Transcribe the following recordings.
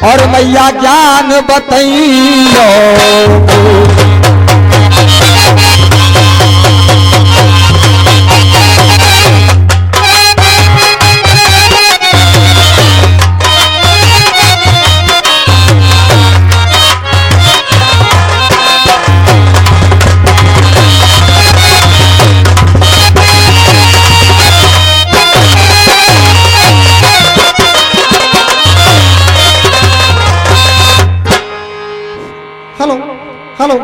और मैया ज्ञान बतैयो हेलो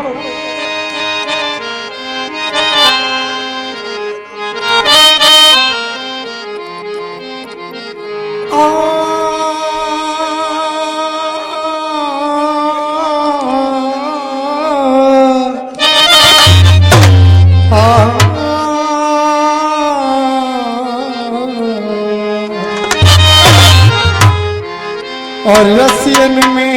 और रसियन में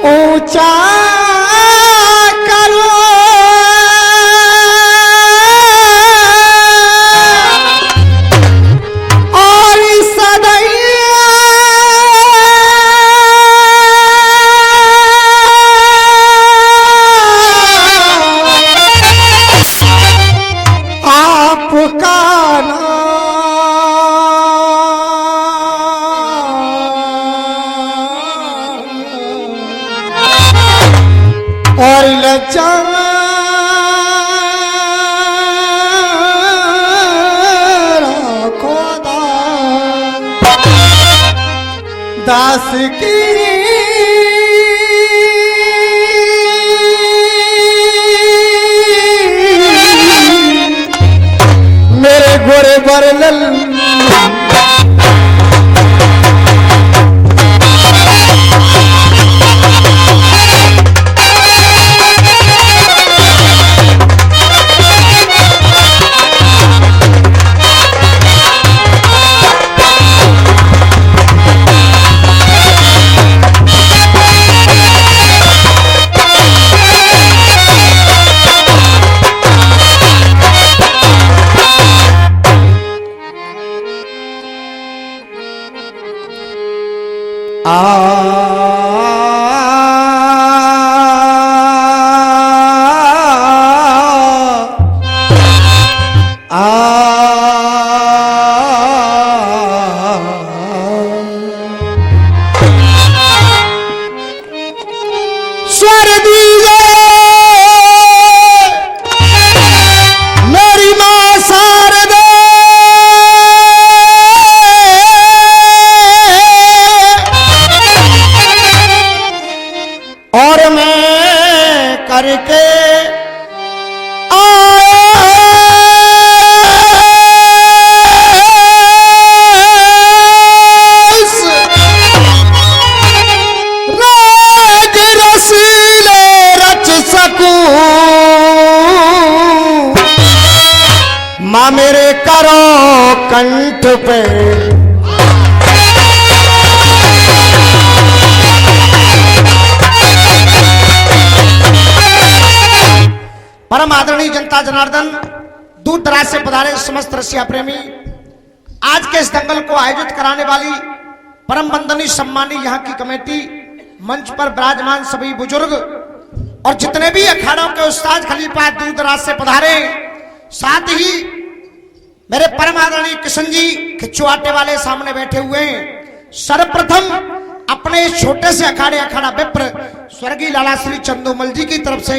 ऊंचा करो और सदैया आपका और लज्जा खोदा दास की मेरे गोरे बरलल स्वर दीजे मेरी मां शारदे और मैं करके राग रसीले रच सकूं मां मेरे करो कंठ पे परम आदरणीय जनता जनार्दन, दूर दराज से पधारे समस्त रसिया प्रेमी, आज के इस दंगल को आयोजित कराने वाली परम वंदनीय सम्मानीय यहाँ की कमेटी, मंच पर विराजमान सभी बुजुर्ग और जितने भी अखाड़ों के उस्ताद खलीफा दूर दराज से पधारे, साथ ही मेरे परम आदरणीय किशन जी खिच्चू आटे वाले सामने बैठे हुए हैं। सर्वप्रथम अपने इस छोटे से अखाड़ा विप्र स्वर्गीय लाला श्री चंदोमल जी की तरफ से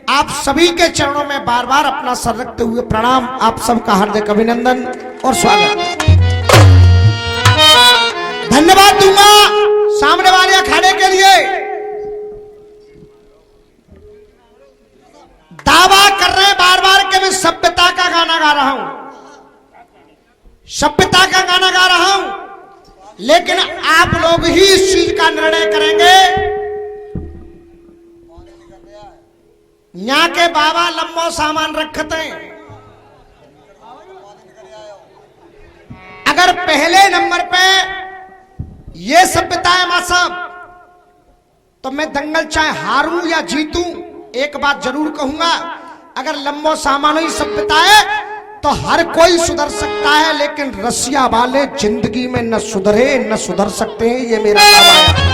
आप सभी के चरणों में बार बार अपना सर रखते हुए प्रणाम, आप सबका हार्दिक अभिनंदन और स्वागत। धन्यवाद दूंगा सामने वाले अखाड़े के लिए। दावा कर रहे हैं बार बार कि मैं सभ्यता का गाना गा रहा हूं, सभ्यता का गाना गा रहा हूं, लेकिन आप लोग ही इस चीज का निर्णय करेंगे। यहाँ के बाबा लंबो सामान रखते हैं। अगर पहले नंबर पे ये सभ्यता है मां साहब, तो मैं दंगल चाहे हारूं या जीतूं, एक बात जरूर कहूंगा, अगर लंबो सामान ही सभ्यता है तो हर कोई सुधर सकता है, लेकिन रसिया वाले जिंदगी में न सुधरे न सुधर सकते हैं, ये मेरा दावा है।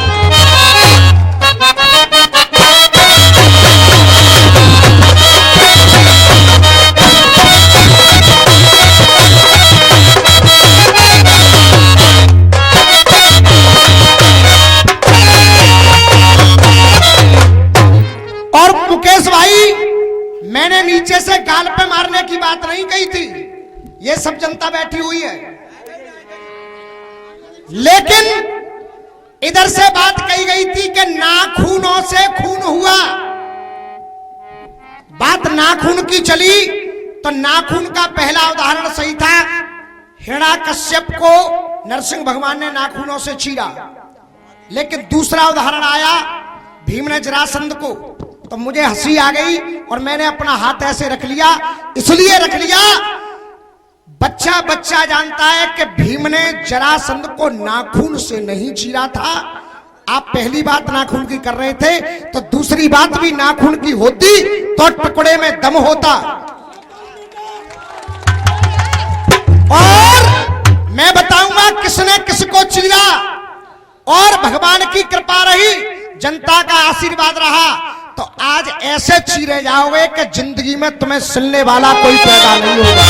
और मुकेश भाई, मैंने नीचे से गाल पे मारने की बात नहीं कही थी, ये सब जनता बैठी हुई है, लेकिन इधर से बात कही गई थी कि नाखूनों से खून हुआ। बात नाखून की चली तो नाखून का पहला उदाहरण सही था, हिरण्याकश्यप को नरसिंह भगवान ने नाखूनों से चीरा, लेकिन दूसरा उदाहरण आया भीम ने जरासंध को, तो मुझे हंसी आ गई और मैंने अपना हाथ ऐसे रख लिया। इसलिए रख लिया, बच्चा बच्चा जानता है कि भीम ने जरासंध को नाखून से नहीं चीरा था। आप पहली बात नाखून की कर रहे थे, तो दूसरी बात भी नाखून की होती तो टुकड़े में दम होता। और मैं बताऊंगा किसने किसको चीरा, और भगवान की कृपा रही, जनता का आशीर्वाद रहा, तो आज ऐसे चीरे जाओगे कि जिंदगी में तुम्हें सुनने वाला कोई पैदा नहीं होगा।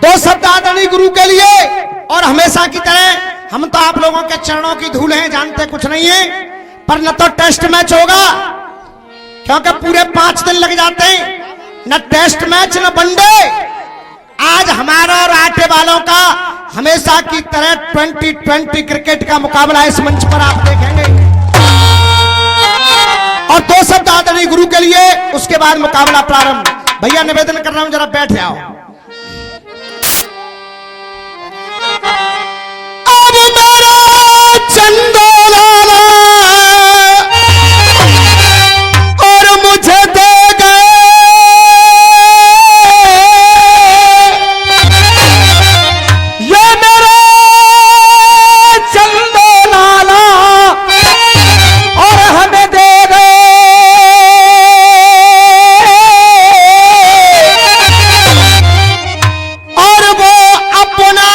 दो शब्द आदरणीय गुरु के लिए, और हमेशा की तरह हम तो आप लोगों के चरणों की धूल हैं, जानते कुछ नहीं है, पर न तो टेस्ट मैच होगा क्योंकि पूरे 5 दिन लग जाते हैं, न टेस्ट मैच न वनडे। आज हमारा और आटे वालों का हमेशा की तरह 2020 क्रिकेट का मुकाबला इस मंच पर आप देखेंगे। और दो शब्द आदरणीय गुरु के लिए, उसके बाद मुकाबला प्रारंभ। भैया निवेदन कर रहा हूं, जरा बैठ जाओ। अब मेरा चंदोलाला और मुझे दे गए, ये मेरा चंदोलाला और हमें दे गए, और वो अपना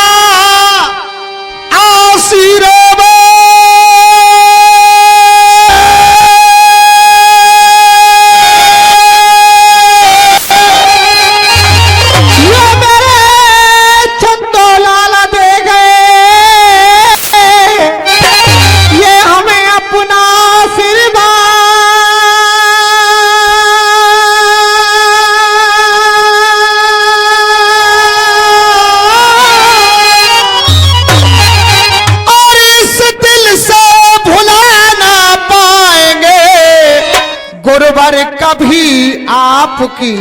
कभी आपकी।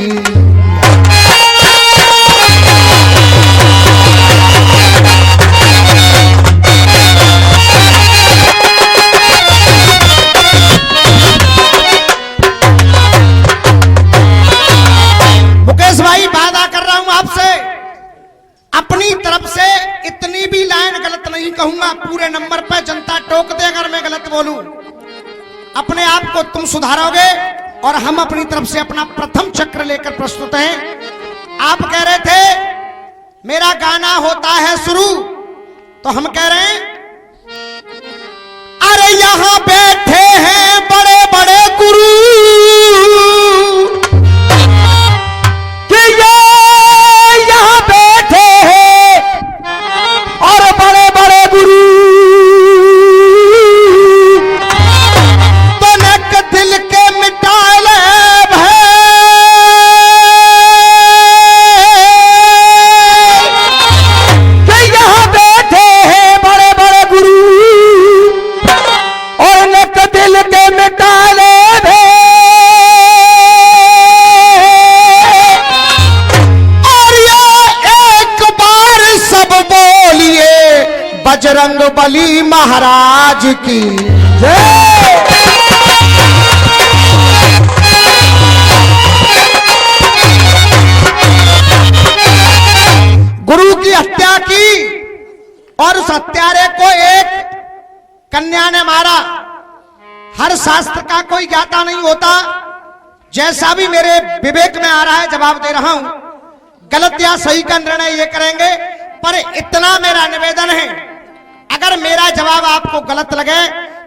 मुकेश भाई, वादा कर रहा हूं आपसे, अपनी तरफ से इतनी भी लाइन गलत नहीं कहूंगा, पूरे नंबर पे जनता टोक दे अगर मैं गलत बोलूं। अपने आप को तुम सुधारोगे और हम अपनी तरफ से अपना प्रथम चक्र लेकर प्रस्तुत हैं। आप कह रहे थे मेरा गाना होता है शुरू, तो हम कह रहे हैं अरे यहां बैठे हैं बड़े बड़े गुरु, बजरंग बली महाराज की जय। गुरु की हत्या की और उस हत्यारे को एक कन्या ने मारा। हर शास्त्र का कोई ज्ञाता नहीं होता। जैसा भी मेरे विवेक में आ रहा है जवाब दे रहा हूं, गलत या सही का निर्णय ये करेंगे, पर इतना मेरा निवेदन है, अगर मेरा जवाब आपको गलत लगे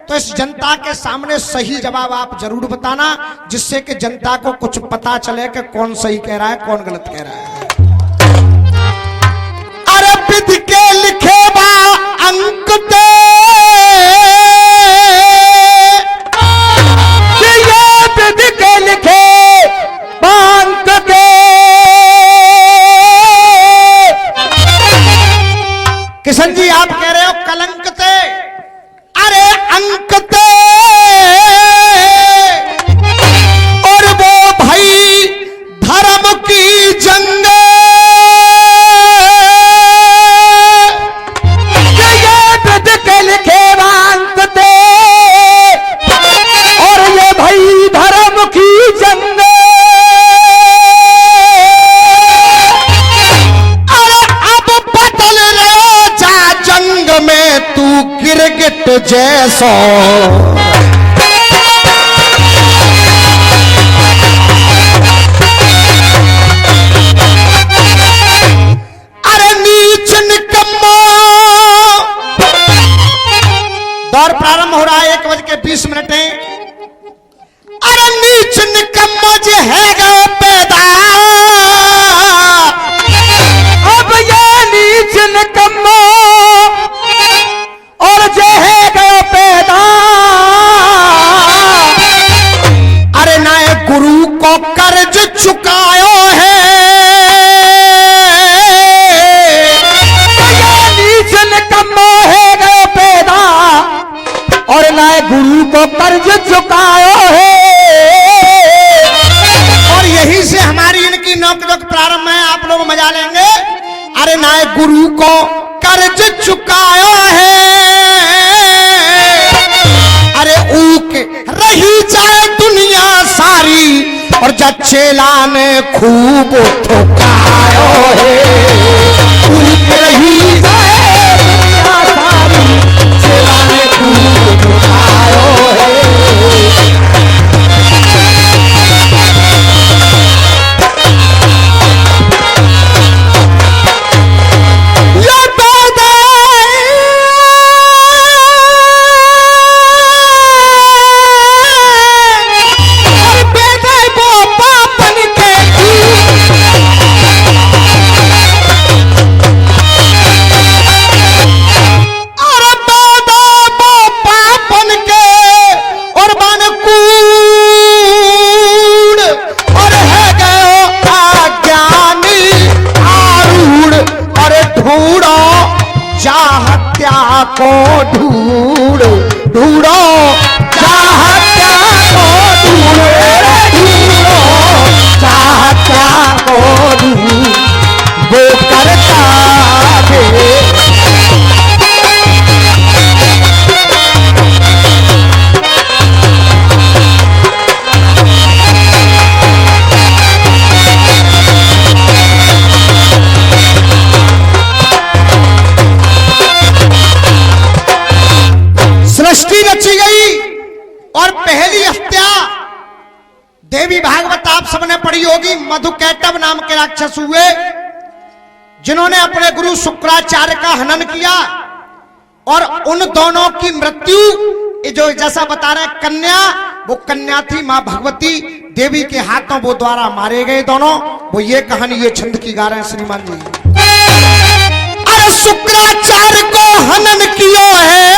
तो इस जनता के सामने सही जवाब आप जरूर बताना, जिससे कि जनता को कुछ पता चले कि कौन सही कह रहा है कौन गलत कह रहा है। अरे विधि के लिखे बा अंक ते, ये विधि के लिखे बा अंक ते, किशन जी आप कह रहे हो कलंक ते, अरे अंक ते, और वो भाई धर्म की जंग, ये विधि के लिखे अंक ते, और ये भाई धर्म की जंग, तू गिरगिट जैसो, अरे नीच निकम्मा। दौर प्रारंभ हो रहा है 1:20। अरे नीच निकम्मा जे है गए पैदा, अब ये नीच निकम्मा और जे है गयो पैदा, अरे ना गुरु को कर्ज चुकायो है, नीच निकम्मा है गयो पैदा, और ना गुरु को कर्ज चुकायो है। और यहीं से हमारी इनकी नोक-झोंक प्रारंभ है, आप लोग मजा लेंगे। अरे ना गुरु को कर्ज चुकायो है, अरे ऊक रही जाए दुनिया सारी, और जब चेला ने खूब ठोकायो है, ऊक रही जाए दुनिया सारी, चेला ने खूब ठोकायो है। को ढूंढ ढूंढो, चाहत्या को ढूंढो, चाहत्या को ढूंढ, वो करता है। सृष्टि रची गई और पहली हत्या देवी भागवत आप सबने पढ़ी होगी। मधुकैटभ नाम के राक्षस हुए जिन्होंने अपने गुरु शुक्राचार्य का हनन किया, और उन दोनों की मृत्यु जो जैसा बता रहे कन्या, वो कन्या थी मां भगवती देवी के हाथों वो द्वारा मारे गए दोनों। वो ये कहानी ये छंद की गा रहे हैं श्रीमान जी। अरे शुक्राचार्य को हनन किया है,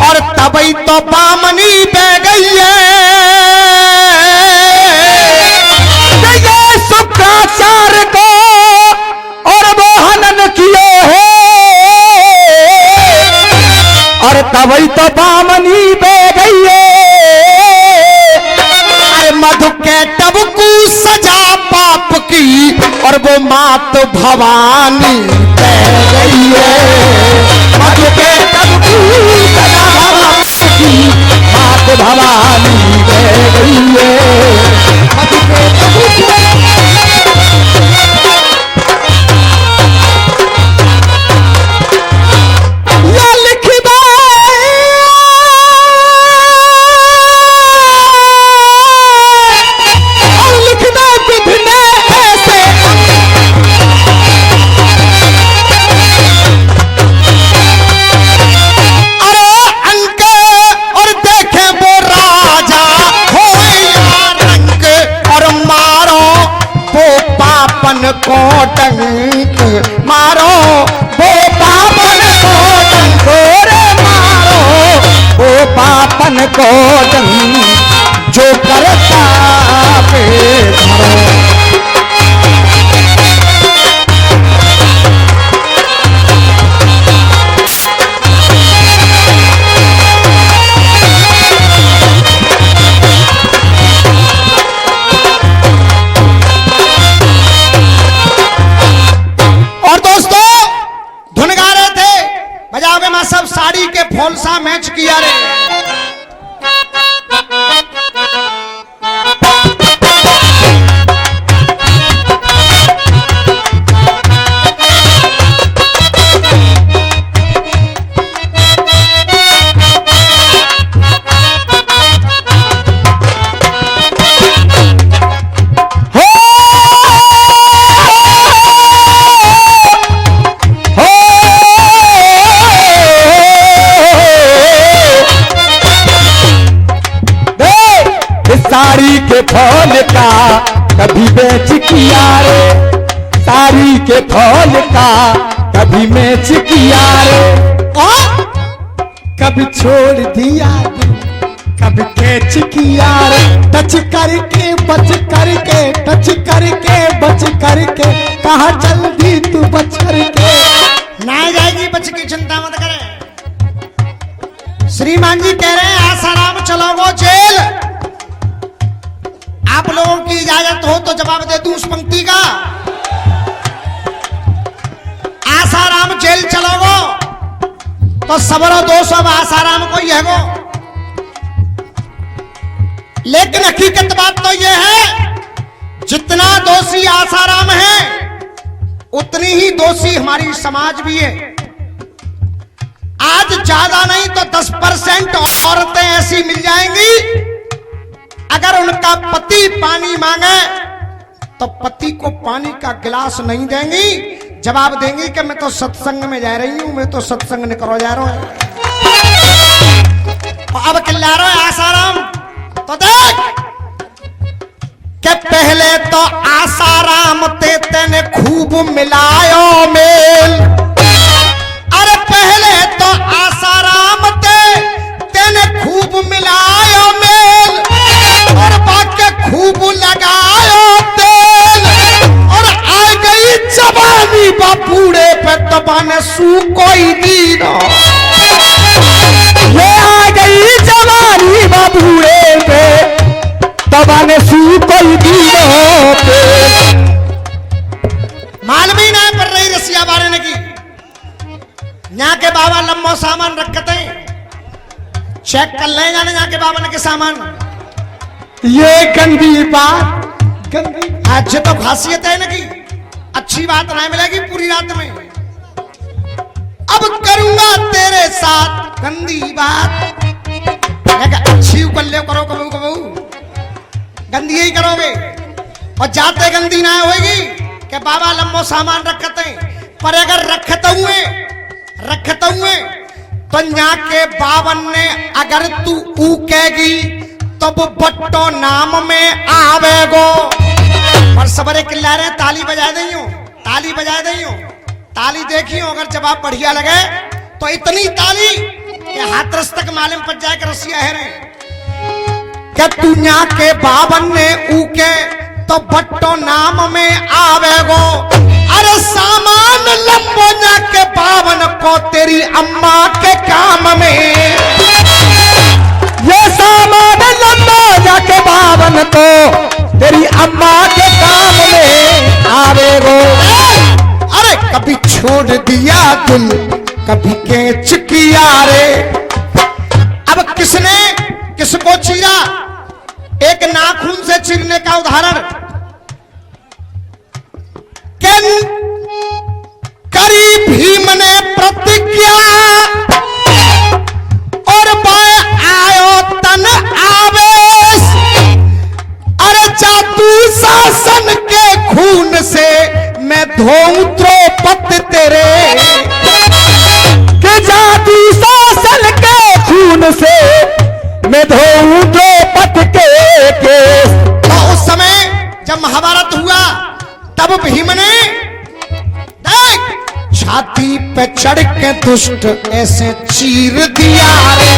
और तभी तो बामनी बह गई है। ये शुक्राचार्य को और वो हनन किए है, और तभी तो बामनी बह गई है। अरे मधुकैटभ को सजा पाप की, और वो मात भवानी कह गई है, मधु के तब मात भवानी कह गई है, मधु के तब को डंक मारो, वो पापन को डंक रे मारो, वो पापन को डंक जो करता पे धरो। सब साड़ी के फोलसा मैच किया रे। साड़ी के फूल का कभी बेच किया रे, साड़ी के फूल का कभी बेच किया रे, और कभी छोड़ दिया कभी कैच किया रे, टच करके बच करके, टच करके बच करके, कहाँ चल दी तू बच करके। ना जाएगी बच की चिंता मत करे। श्रीमान जी कह रहे हैं आसाराम चलोगो जेल। आप लोगों की इजाजत हो तो जवाब दे दूं उस पंक्ति का। आसाराम जेल चलोगो तो सबरो दोष अब आसाराम को ही है गो। लेकिन हकीकत बात तो यह है, जितना दोषी आसाराम है उतनी ही दोषी हमारी समाज भी है। आज ज्यादा नहीं तो 10% औरतें ऐसी मिल जाएंगी, अगर उनका पति पानी मांगे तो पति को पानी का गिलास नहीं देंगी, जवाब देंगी कि मैं तो सत्संग में जा रही हूं, मैं तो सत्संग नहीं करो जा रहा हूं। अब किल्ला रहा है आसाराम तो देख कि पहले तो आसाराम ते तेने खूब मिलायो मेल। अरे पहले तो आसाराम ते तेने खूब मिलायो मेल, और बाके खूब लगायो तेल, और आ गई जवानी बापूड़े पे तबाने सू कोई दीन। ये आ गई जवानी बापूड़े पे तबाने सू कोई दीन। मालवी ना कर रही रसिया बारे ने की, यहाँ के बाबा लम्बो सामान रखते हैं, चेक कर ले जाने यहाँ के बाबा ने के सामान। ये गंदी बात, गंदी आज तो खासियत है ना कि अच्छी बात नहीं मिलेगी पूरी रात में। अब करूंगा तेरे साथ गंदी बात, अच्छी कल्ले करो कबू कबू, गंदी ही करोगे और जाते गंदी ना होगी कि बाबा लम्बो सामान रखते हैं। पर अगर रखते हुए तो यहाँ के बावन ने अगर तू ऊकेगी तब बट्टो नाम में आवेगो। पर सबरे किल्ला रहे ताली बजा दई हो, ताली बजा दई हो, ताली देखी हो। अगर जवाब बढ़िया लगे तो इतनी ताली कि हाथरस तक मालूम पड़ जाए कि रसिया है रे। क्या तू यहाँ के बावन ने ऊके तो बट्टो नाम में आवेगो। अरे सामान लंबो यहाँ के बावन को तेरी अम्मा के काम में, ये सामान लंबो जाके बावन को तेरी अम्मा के काम में आवेगो। कभी छोड़ दिया दिल कभी केंच किया रे। अब किसने किसको चीरा? एक नाखून से चीरने का उदाहरण, करी भीम ने प्रतिज्ञा और आयो तन आवेश, अरे जादू शासन के खून से मैं धोऊं द्रौपदी तेरे, कि जादू शासन के खून से मैं धोऊं द्रौपदी के। तो उस समय जब महाभारत हुआ तब भीम ने देख छाती पे चढ़ के दुष्ट ऐसे चीर दिया रे।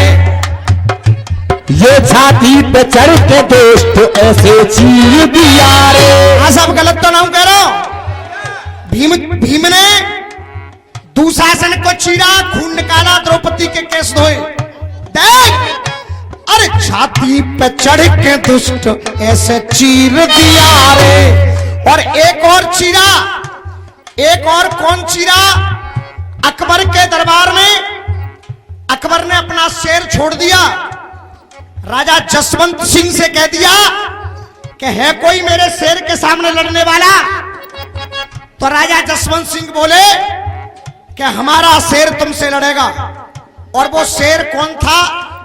ये छाती पे चढ़ के दुष्ट ऐसे चीर दिया रे। हाँ साहब गलत तो ना कह रहा हूं। भीम ने दुशासन को चीरा, खून निकाला, द्रौपदी के केस धोए। देख अरे छाती पे चढ़ के दुष्ट ऐसे चीर दिया रे। और एक और चीरा, एक और कौन चीरा? अकबर के दरबार में अकबर ने अपना शेर छोड़ दिया, राजा जसवंत सिंह से कह दिया कि है कोई मेरे शेर के सामने लड़ने वाला? तो राजा जसवंत सिंह बोले कि हमारा शेर तुमसे लड़ेगा। और वो शेर कौन था?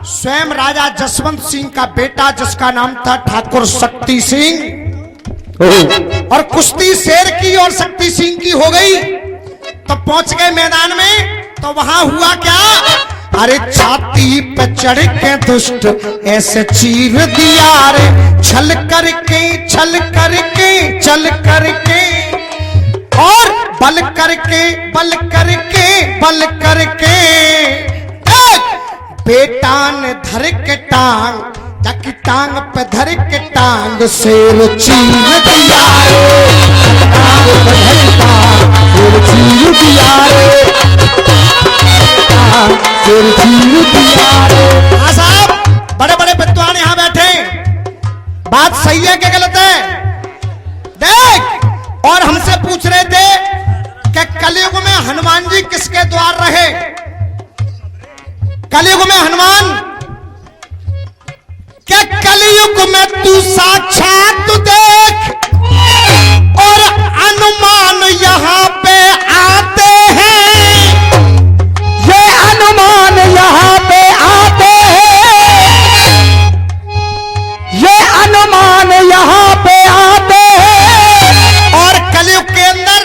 स्वयं राजा जसवंत सिंह का बेटा जिसका नाम था ठाकुर शक्ति सिंह। और कुश्ती शेर की और शक्ति सिंह की हो गई। तो पहुंच गए मैदान में, तो वहां हुआ क्या? अरे छाती पे चढ़ के दुष्ट ऐसे चीर दिया रे। छल करके छल करके छल करके और बल करके बल करके बल करके बेटा ने धर के टांग, ताकि टांग पे धर के टांग शेर चीर दिया रे। टांग पे धर टांग शेर चीर दिया रे। शेर चीर दिया रे। हाँ साहब बड़े बड़े विद्वान यहां बैठे, बात सही है कि गलत है? देख और हमसे पूछ रहे थे कि कलयुग में हनुमान जी किसके द्वार रहे? कलयुग में हनुमान, क्या कलयुग में तू साक्षात देख और हनुमान यहाँ पे आते हैं। ये हनुमान यहाँ पे आते हैं, ये हनुमान यहाँ पे आते हैं। और कलयुग के अंदर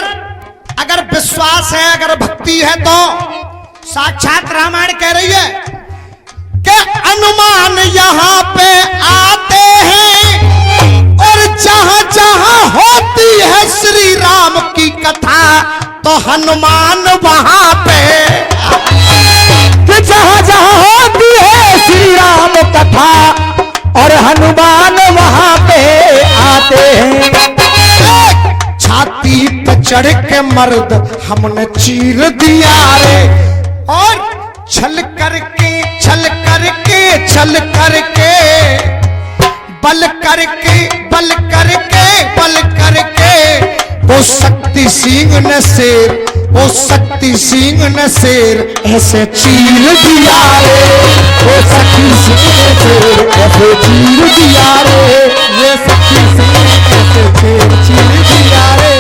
अगर विश्वास है, अगर भक्ति है, तो साक्षात रामायण कह रही है कि हनुमान यहाँ पे आते हैं और जहां जहां होती है श्री राम की कथा तो हनुमान वहां पे। कि जहां जहां होती है श्री राम कथा और हनुमान वहां पे आते हैं। छाती पे चढ़ के मर्द हमने चीर दिया रे। और छल करके छल करके छल करके बल करके बल करके बल करके वो शक्ति सिंह ने शेर, वो शक्ति सिंह ने शेर ऐसे चीर दिया रे। वो शक्ति सिंह ने शेर ऐसे चीर दिया रे। ये शक्ति सिंह ने ऐसे शेर चीर दिया रे।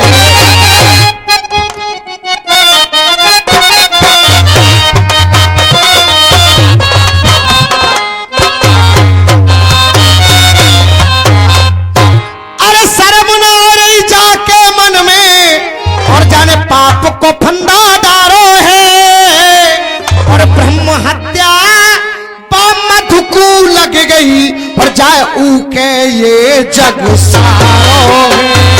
पाप को फंदा डारो है और ब्रह्म हत्या मधुकू लग गई और जाए ऊके ये जग सारो है।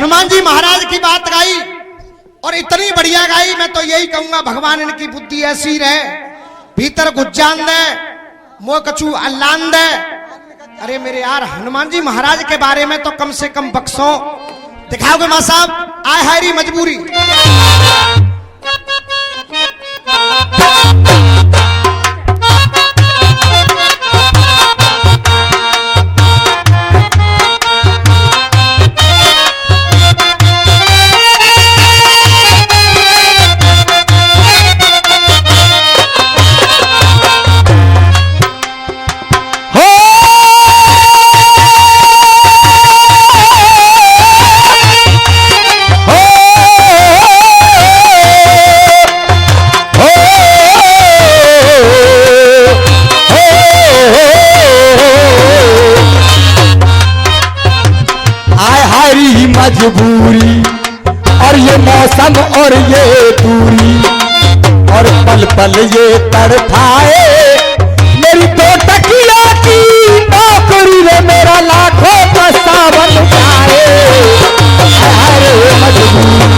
हनुमान जी महाराज की बात गाई और इतनी बढ़िया गाई, मैं तो यही कहूंगा भगवान इनकी बुद्धि ऐसी रहे, भीतर गुज्जान दे मोह कछु अल्लान दे। अरे मेरे यार हनुमान जी महाराज के बारे में तो कम से कम बक्सों दिखाओगे मां साहब, आय हायरी मजबूरी। मजबूरी और ये मौसम और ये दूरी और पल पल ये तड़पाए, मेरी तो टकिया की नौकरी रे मेरा लाखों का सावन जाए। अरे मजबूरी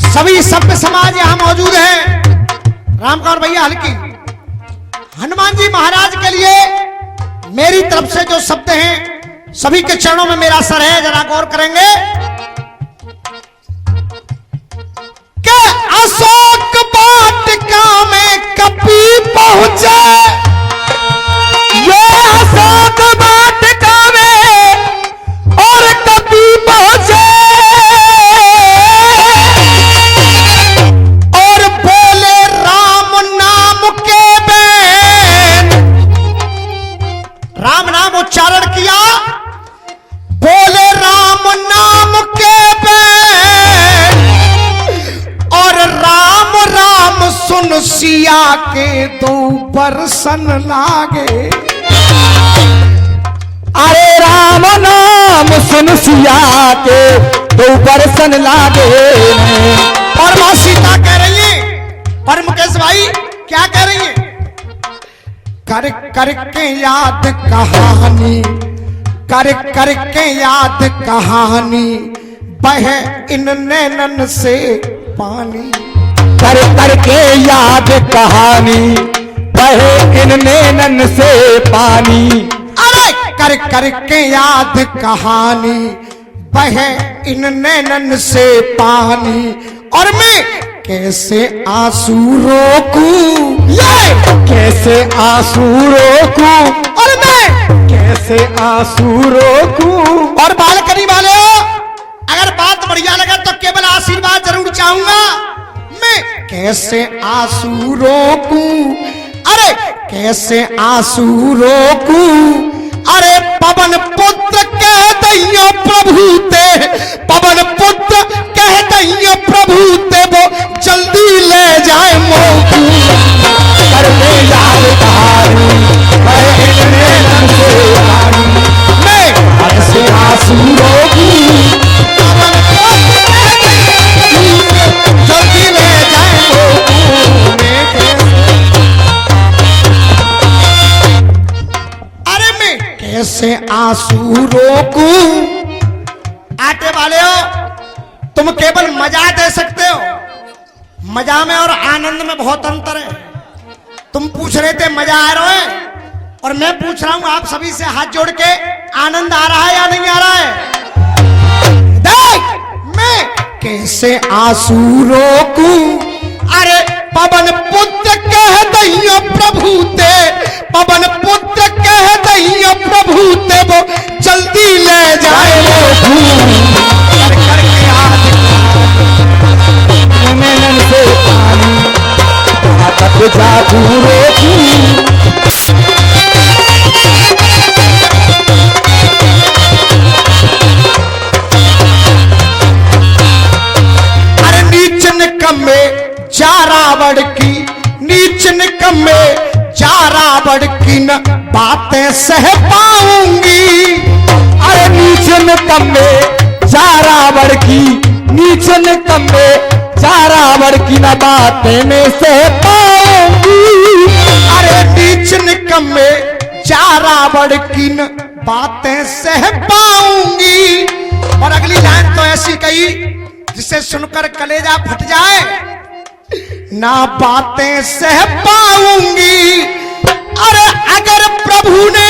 सभी सभ्य समाज यहां मौजूद है। रामकौर भैया हल्की। हनुमान जी महाराज के लिए मेरी तरफ से जो शब्द हैं सभी के चरणों में मेरा सर है, जरा गौर करेंगे। के अशोक वाटिका में कपि पहुंचे, ये अशोक वाटिका में और कपि पहुंचे, उच्चारण किया, बोले राम नाम के बैन और राम राम सुन सिया के दो बरसन लागे। अरे राम नाम सुन सिया के दो बरसन लागे। और मां सीता कह रही है, पर मुकेश भाई क्या कह रही है? कर करके याद कहानी, कर करके याद कहानी, बह इन नैनन से पानी। कर करके याद कहानी, बह इन नैनन से पानी। अरे कर करके याद कहानी, बह इन नैनन से पानी। और मैं कैसे आंसू रोकूं, ये कैसे आंसू रोकूं, और मैं कैसे आंसू रोकूं। और बालकनी वाले अगर बात बढ़िया लगे तो केवल आशीर्वाद जरूर चाहूंगा। मैं कैसे आंसू रोकूं, अरे कैसे आंसू रोकूं। अरे पवन पुत्र कह दैयो प्रभु ते, पवन पुत्र कह दैयो प्रभु ते, वो जल्दी ले जाए मोकू। करके याद कहानी, बह इन नैनन से पानी। मैं कैसे आंसू रोकूं, पवन पुत्र जल्दी ले जाए मोकू। मैं अरे मैं कैसे आंसू रोकूं। आटे वाले हो तुम केवल मजा दे सकते हो, मजा में और आनंद में बहुत अंतर है। तुम पूछ रहे थे मजा आ रहा है, और मैं पूछ रहा हूं आप सभी से हाथ जोड़ के, आनंद आ रहा है या नहीं आ रहा है? देख मैं कैसे आंसू रोकूं। अरे पवन पुत्र कह दैयो प्रभु ते, पवन पुत्र कह दैयो प्रभु ते, वो जल्दी ले जाए मोकू। कर करके याद नैनन से पानी, तक जादू रोकूं। अरे नीच निकम्मे जा रावण की, नीच निकम्मे जा रावण की न बातें सह पाऊंगी। अरे नीच निकम्मे जा रावण होगी नीच निकम्मे जा रावण की न बातें में सह पाऊंगी। अरे नीच निकम्मे जा रावण की न बातें सह पाऊंगी। और अगली लाइन तो ऐसी कही जिसे सुनकर कलेजा फट जाए, ना बातें सह पाऊंगी। अरे अगर प्रभु ने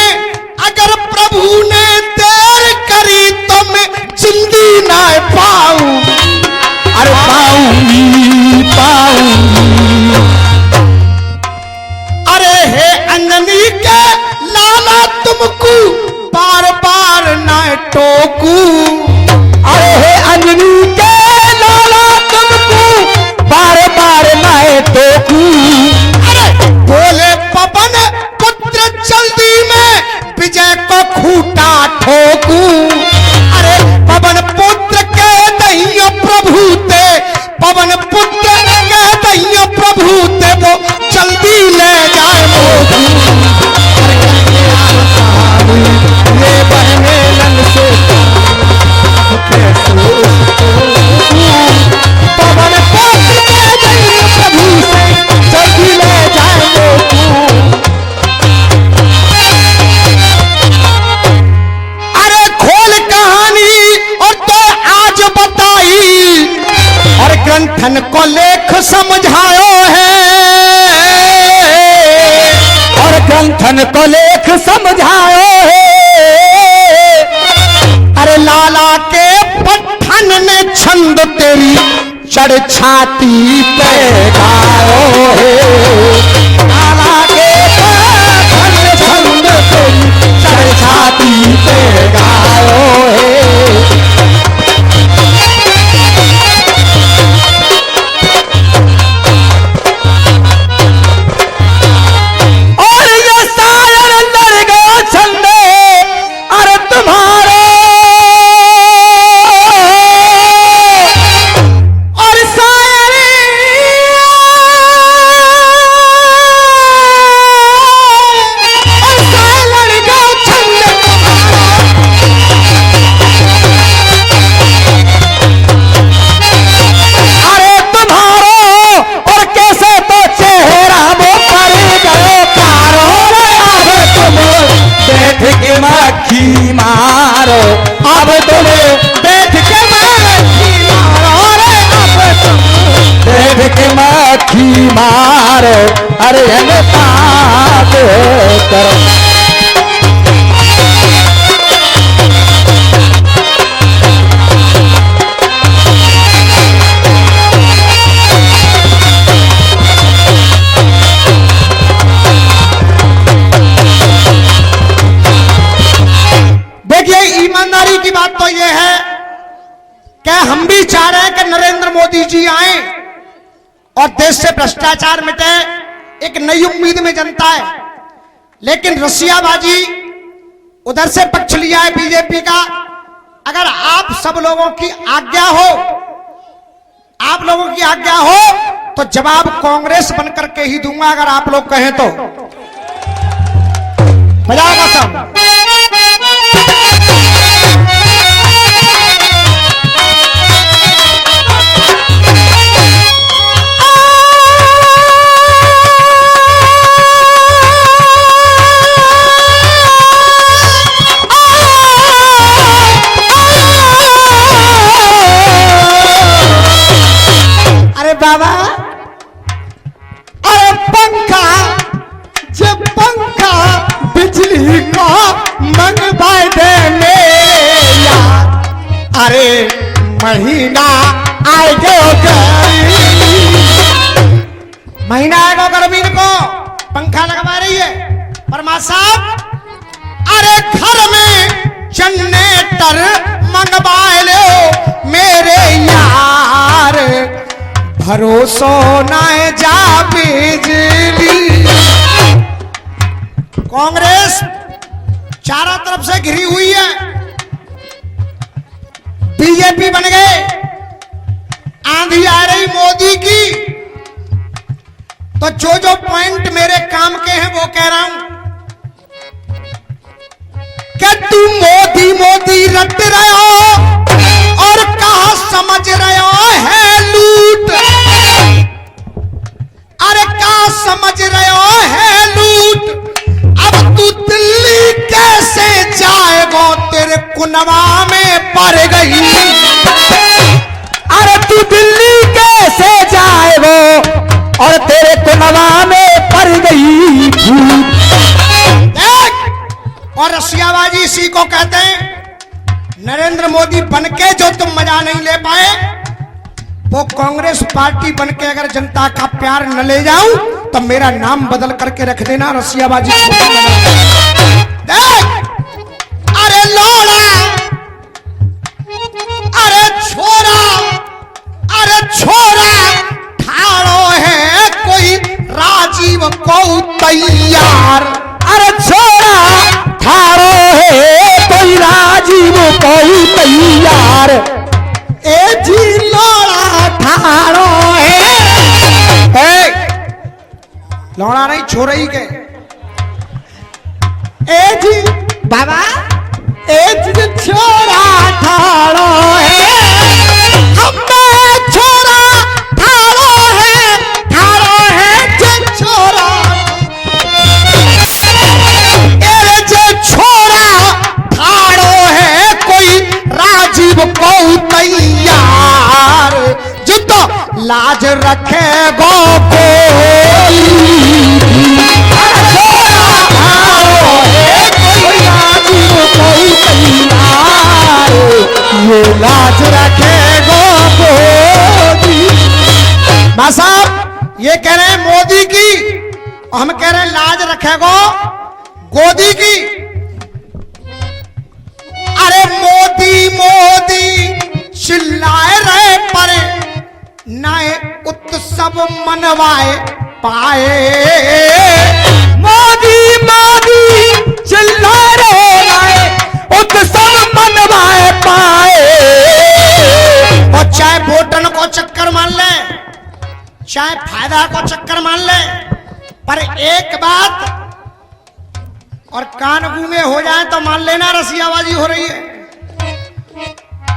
देर करी तो मैं जिंदगी ना पाऊं। अरे पाऊंगी पाऊंगी। अरे हे अंजनी के लाला तुमको बार बार ना टोकू। अरे हे अंजनी के लाला तुमको बार बार ना टोकू। अरे बोले पवन पुत्र जल्दी में विजय को खूटा ठोकू। अरे पवन पुत्र कह दहियो प्रभु ते, पवन पुत्र कह दहियो प्रभु ते वो जल्दी ले जाए मोकू। ये बहने लन से पवन पुत्र कह दहियो प्रभु से जल्दी ले जाए मोकू। अरे खोल कहानी और तो आज बताई, और ग्रंथन को लेख समझायो है। और ग्रंथन को लेख समझायो है। अरे लाला के पठन ने छंद तेरी चढ़ छाती पे गायो है। लाला के पठन ने छंद तेरी चढ़ छाती पे गायो है। और ये शायर लड़ गया छंदे अरे तुम्हारे। और शायर लड़ गया छंदे अरे तुम्हारो। और कैसे तो चेहरा वो पर गयो पारो। अब तुम बैठ के मक्खी मारो। अब तुम बैठ के मक्खी मारो। रे अब तुम बैठ के मक्खी मारो। अरे बात करो। देखिए ईमानदारी की बात तो यह है कि हम भी चाह रहे हैं कि नरेंद्र मोदी जी आए और देश से भ्रष्टाचार मिटे, एक नई उम्मीद में जनता है। लेकिन रसियाबाजी उधर से पक्ष लिया है बीजेपी का। अगर आप सब लोगों की आज्ञा हो, तो जवाब कांग्रेस बनकर के ही दूंगा, अगर आप लोग कहें तो। बजाओ सब। बाबा अरे पंखा जब पंखा बिजली को मंगवाए दे मेरे यार। अरे महीना आएगा महीना आएगा गर्मीन को पंखा लगवा रही है परमा साहब। अरे घर में जनरेटर मंगवा लो मेरे यार, भरोसा ना जा बिजली। कांग्रेस चारों तरफ से घिरी हुई है, बीजेपी बन गए, आंधी आ रही मोदी की। तो जो जो पॉइंट मेरे काम के हैं वो कह रहा हूं कि तुम मोदी मोदी रट रहे हो और कहा हवा में पड़ गई फूट। देख, और रसियाबाजी इसी को कहते हैं। नरेंद्र मोदी बनके जो तुम मजा नहीं ले पाए, वो कांग्रेस पार्टी बनके अगर जनता का प्यार न ले जाऊं तो मेरा नाम बदल करके रख देना रसियाबाजी। देख, अरे लोड़ा, अरे छोरा, अरे छोरा ठाड़ो है कोई राजीव को तैयार। अरे छोरा ठाड़ो है कोई राजीव को तैयार। ए जी लोड़ा ठाड़ो है, लौड़ा नहीं छोरा ही के। ए जी बाबा, ए जी छोरा ठाड़ो है, हमें छोरा ठाड़ो है जे छोरा। ए जे छोरा ठाड़ो है कोई राजीव को तैयार, जो तो लाज रखे गो ये लाज रखेगो मोदी। साहब ये कह रहे हैं मोदी की, और हम कह रहे हैं लाज रखेगो गोदी की। अरे मोदी मोदी चिल्लाए रहे पर नए उत्सव मनवाए पाए। मोदी मोदी चिल्ला रहे उत्सव मनवाए पाए। और चाहे वोटन को चक्कर मान ले, चाहे फायदा को चक्कर मान ले, पर एक बात, और कान गूंगे हो जाए तो मान लेना रसियाबाजी हो रही है।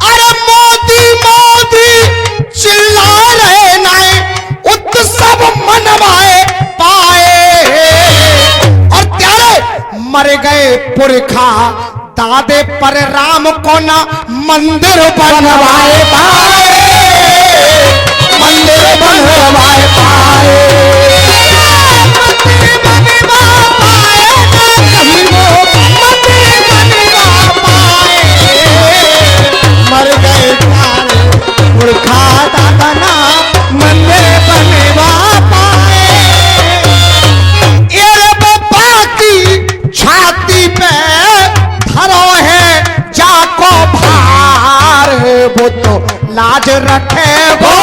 अरे मोदी मोदी चिल्ला रहे नए उत्सव मनवाए पाए। और त्यारे मर गए पुरखा दादे पर राम को ना मंदिर बनवाए पाए, मंदिर बनवाए पाए। मर गए पुरखा दादा ना मंदिर बनवा पाए। ये बाबा की छाती पे धरो है जाको भार, वो तो लाज रखे वो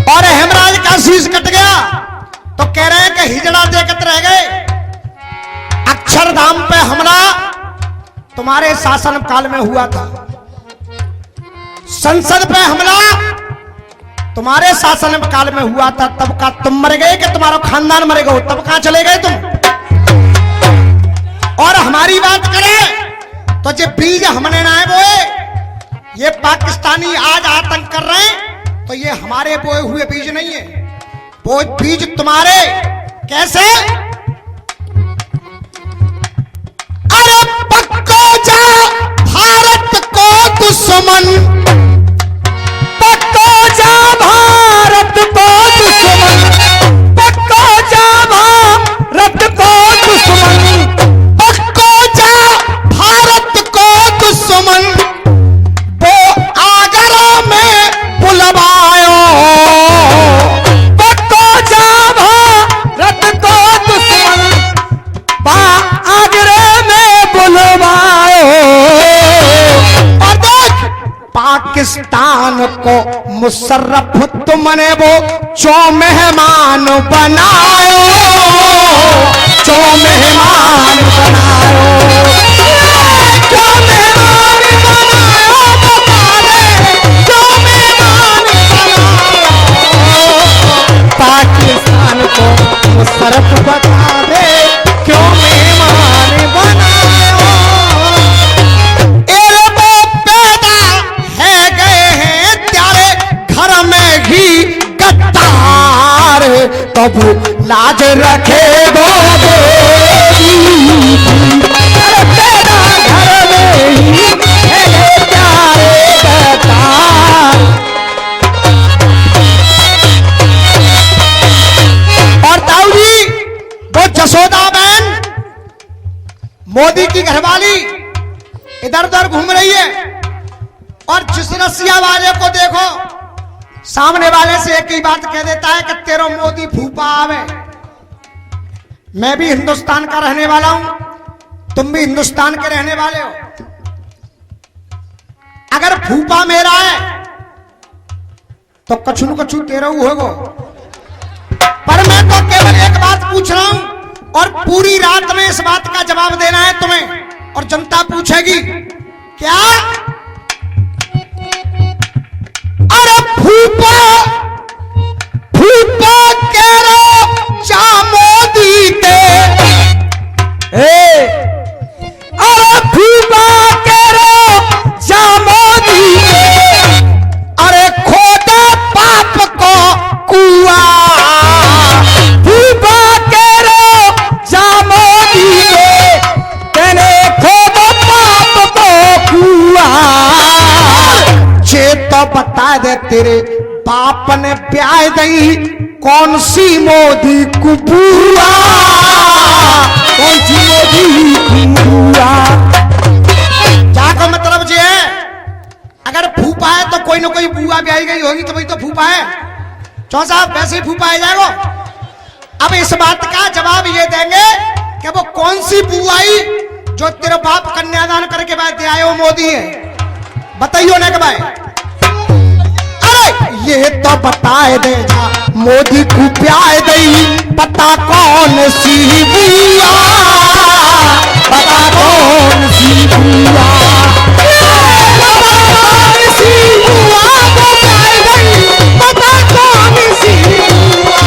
और हेमराज का शीश कट गया तो कह रहे हैं कि हिजड़ा देखत रह गए। अक्षरधाम पे हमला तुम्हारे शासन काल में हुआ था, संसद पे हमला तुम्हारे शासन काल में हुआ था, तब का तुम मर गए कि तुम्हारा खानदान मर गए, तब कहां चले गए तुम। और हमारी बात करें तो जो बीज हमने ना बोए, ये पाकिस्तानी आज आतंक कर रहे हैं, तो ये हमारे बोए हुए बीज नहीं है, वो बीज तुम्हारे। कैसे? अरे पक्को जा भारत को दुश्मन, पक्को जा भारत को दुश्मन, पक्को जा भारत को दुश्मन, पक्को जा भारत को दुश्मन, वो आगरा में बुलवायो। पक्को जा भारत को दुश्मन, आगरे में बुलवाओ। और देख पाकिस्तान को मुशर्रफ तुमने वो चो मेहमान बनायो, चो मेहमान बनायो, चो मेहमान बनायो, बता दे चो मेहमान बनायो। पाकिस्तान को मुशर्रफ बता दे क्यों मेहमान बनायो। एरे वो पैदा है गए हैं त्यारे घर में ही गद्दार, तब लाज रखेगा मोदी। अरे तेरा घर में ही है प्यारे कतार। और ताऊ जी वो जसोदा बहन मोदी की घरवाली इधर उधर घूम रही है और जिस रसिया वाले को देखो सामने वाले से एक ही बात कह देता है कि तेरो मोदी फूफा आवे। मैं भी हिंदुस्तान का रहने वाला हूं, तुम भी हिंदुस्तान के रहने वाले हो। अगर फूफा मेरा है तो कछु न कछु तेरा होगो। पर मैं तो केवल एक बात पूछ रहा हूं और पूरी रात में इस बात का जवाब देना है तुम्हें और जनता पूछेगी क्या? अरे फूफा फूफा कह रो जा मोदी ते। अरे फूफा कह रो जा मोदी ते। अरे खोदा पाप को कुआ। फूफा कह रो जा मोदी ते। तेने खोदा पाप को कुआ। जे तो बता दे तेरे बाप ने ब्याह दई कौन सी मोदी कुबुआ। कौन सी मोदी कुबुआ। जाको मतलब जे है अगर फूफा है तो कोई ना कोई बुआ ब्याही गई होगी तो वही तो फूफा है। चौहान साहब वैसे ही फूफा आ जाएगा। अब इस बात का जवाब ये देंगे कि वो कौन सी बुआई जो तेरे बाप कन्यादान करके बाद दे आए वो मोदी है। बताइयो ना कि भाई अरे ये तो बताए दे जा मोदी को प्यार दई पता कौन सी बुआ। पता कौन सी बुआ। कौन सी बुआ को प्यार दई पता कौन सी बुआ।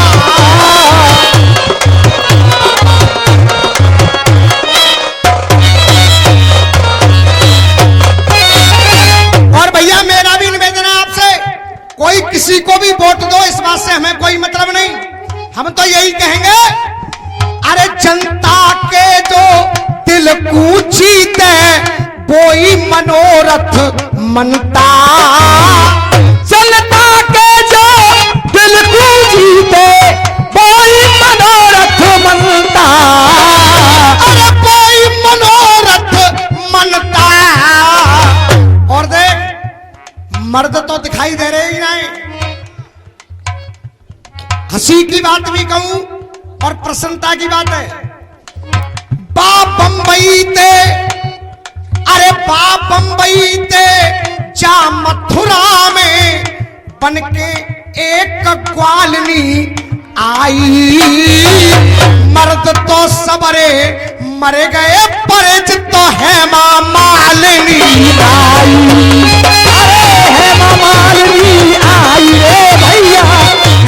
और भैया मेरा भी निवेदन है आपसे कोई किसी को भी वोट दो इस बात से हमें कोई मतलब नहीं। हम तो यही कहेंगे अरे जनता के जो दिल को जीते वो ही मनोरथ मनता। जनता के जो दिल को जीते वो ही मनोरथ मनता। अरे कोई मनोरथ मनता। और देख मर्द तो दिखाई दे रहे ही नहीं। हंसी की बात भी कहूं और प्रसन्नता की बात है। बाप बंबई ते अरे बाप बंबई ते जा मथुरा में बनके एक ग्वालनी आई। मर्द तो सबरे मरे गए परिच तो है मालिनी आई। अरे है मालिनी आई रे भैया।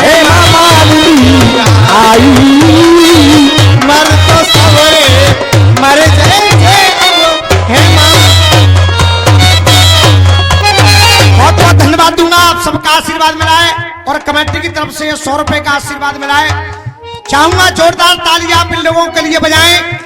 है मालिनी आई। मर्द तो सबरे मरे जाएंगे बहुत बहुत धन्यवाद दूंगा। आप सबका आशीर्वाद मिला है और कमेटी की तरफ से 100 रुपए का आशीर्वाद मिला है। चाहूंगा जोरदार तालियां आप इन लोगों के लिए बजाएं।